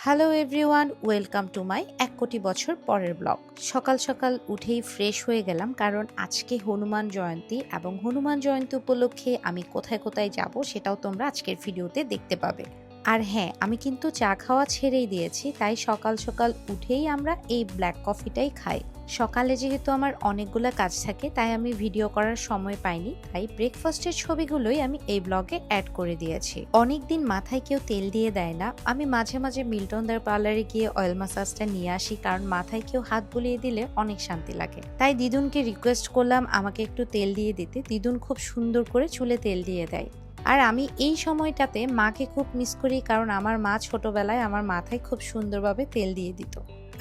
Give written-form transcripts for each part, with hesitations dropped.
Hello everyone, welcome to my ১ কোটি বছর পরের ব্লগ। সকাল সকাল উঠেই ফ্রেশ হয়ে গেলাম, কারণ আজকে হনুমান জয়ন্তী এবং হনুমান জয়ন্তী উপলক্ষে আমি কোথায় কোথায় যাব সেটাও তোমরা আজকের ভিডিওতে দেখতে পাবে। আর হ্যাঁ, আমি কিন্তু চা খাওয়া ছেড়েই দিয়েছি, তাই সকাল সকাল উঠেই আমরা এই ব্ল্যাক কফিটাই খাই। সকালে যেহেতু আমার অনেকগুলো কাজ থাকে, তাই আমি ভিডিও করার সময় পাইনি, তাই ব্রেকফাস্টের ছবিগুলোই আমি এই ব্লগে অ্যাড করে দিয়েছি। অনেকদিন মাথায় কেউ তেল দিয়ে দেয় না, আমি মাঝে মাঝে মিল্টনদার পার্লারে গিয়ে অয়েল মাসাজটা নিয়ে আসি, কারণ মাথায় কেউ হাত বুলিয়ে দিলে অনেক শান্তি লাগে। তাই দিদুনকে রিকোয়েস্ট করলাম আমাকে একটু তেল দিয়ে দিতে। দিদুন খুব সুন্দর করে চুলে তেল দিয়ে দেয়। আর আমি এই সময়টাতে মাকে খুব মিস করি, কারণ আমার মা ছোটবেলায় আমার মাথায় খুব সুন্দরভাবে তেল দিয়ে দিত।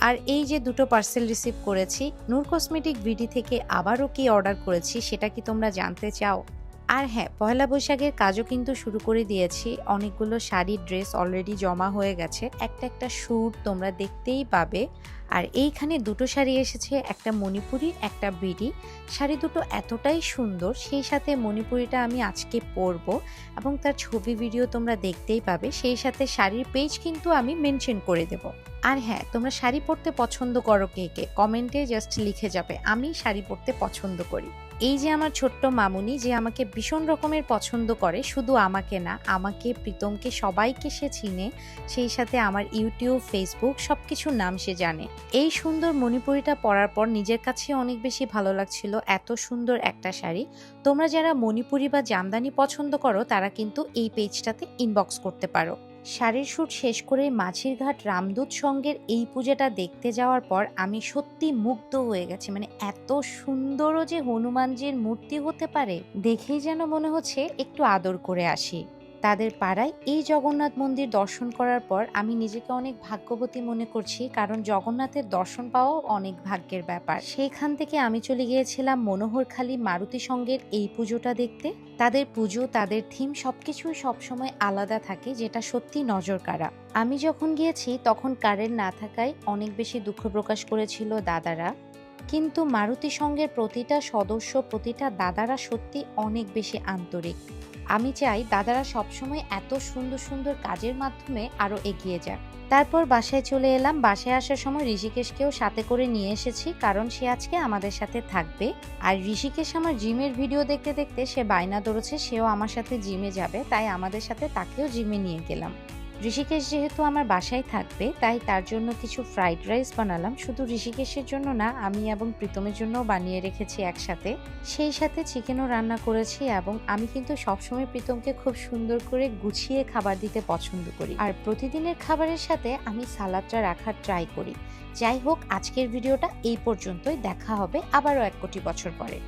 আর এই যে দুটো পার্সেল রিসিভ করেছি, নূর কসমেটিক বিডি থেকে আবারও কি অর্ডার করেছি সেটা কি তোমরা জানতে চাও? আর হ্যাঁ, পয়লা বৈশাখের কাজও কিন্তু শুরু করে দিয়েছি। অনেকগুলো শাড়ি ড্রেস অলরেডি জমা হয়ে গেছে, একটা একটা শ্যুট তোমরা দেখতেই পাবে। আর এইখানে দুটো শাড়ি এসেছে, একটা মণিপুরি একটা বিডি। শাড়ি দুটো এতটাই সুন্দর, সেই সাথে মণিপুরিটা আমি আজকে পরবো এবং তার ছবি ভিডিও তোমরা দেখতেই পাবে। সেই সাথে শাড়ির পেজ কিন্তু আমি মেনশন করে দেব। আর হ্যাঁ, তোমরা শাড়ি পরতে পছন্দ করো কে কে, কমেন্টে জাস্ট লিখে যাবে আমি শাড়ি পরতে পছন্দ করি। এই যে আমার ছোট্ট মামুনি, যে আমাকে ভীষণ রকমের পছন্দ করে, শুধু আমাকে না, আমাকে, প্রীতমকে, সবাইকে সে চিনে। সেই সাথে আমার ইউটিউব, ফেসবুক সবকিছুর নাম সে জানে। এই সুন্দর মণিপুরিটা পরার পর নিজের কাছে অনেক বেশি ভালো লাগছিল, এত সুন্দর একটা শাড়ি। তোমরা যারা মণিপুরি বা জামদানি পছন্দ করো তারা কিন্তু এই পেজটাতে ইনবক্স করতে পারো। শাড়ির শ্যুট শেষ করে মাঝিরঘাট রামদূত সঙ্গের এই পূজাটা দেখতে যাওয়ার পর আমি সত্যি মুগ্ধ হয়ে গেছি। মানে এত সুন্দরও যে হনুমানজির মূর্তি হতে পারে, দেখেই যেন মনে হচ্ছে একটু আদর করে আসি। তাদের পাড়ায় এই জগন্নাথ মন্দির দর্শন করার পর আমি নিজেকে অনেক ভাগ্যবতী মনে করছি, কারণ জগন্নাথের দর্শন পাওয়াও অনেক ভাগ্যের ব্যাপার। সেইখান থেকে আমি চলে গিয়েছিলাম মনোহরখালী মারুতি সঙ্গের এই পুজোটা দেখতে। তাদের পুজো, তাদের থিম সবকিছুই সবসময় আলাদা থাকে, যেটা সত্যি নজর কাড়া। আমি যখন গিয়েছি তখন কারেন্ট না থাকায় অনেক বেশি দুঃখ প্রকাশ করেছিল দাদারা, কিন্তু মারুতি সঙ্গের প্রতিটা সদস্য, প্রতিটা দাদারা সত্যি অনেক বেশি আন্তরিক। আমি চাই দাদারা সবসময় এত সুন্দর সুন্দর কাজের মাধ্যমে আরো এগিয়ে যাক। তারপর বাসায় চলে এলাম। বাসায় আসার সময় ঋষিকেশকেও সাথে করে নিয়ে এসেছি, কারণ সে আজকে আমাদের সাথে থাকবে। আর ঋষিকেশ আমার জিমের ভিডিও দেখতে দেখতে সে বায়না ধরেছে সেও আমার সাথে জিমে যাবে, তাই আমাদের সাথে তাকেও জিমে নিয়ে গেলাম। ঋষিকেশ যেহেতু আমার বাসায় থাকবে, তাই তার জন্য কিছু ফ্রাইড রাইস বানালাম। শুধু ঋষিকেশের জন্য না, আমি এবং প্রীতমের জন্যও বানিয়ে রেখেছি একসাথে। সেই সাথে চিকেনও রান্না করেছি, এবং আমি কিন্তু সবসময় প্রীতমকে খুব সুন্দর করে গুছিয়ে খাবার দিতে পছন্দ করি। আর প্রতিদিনের খাবারের সাথে আমি সালাদটা রাখার ট্রাই করি। যাই হোক, আজকের ভিডিওটা এই পর্যন্তই। দেখা হবে আবারও ১ কোটি বছর পরে।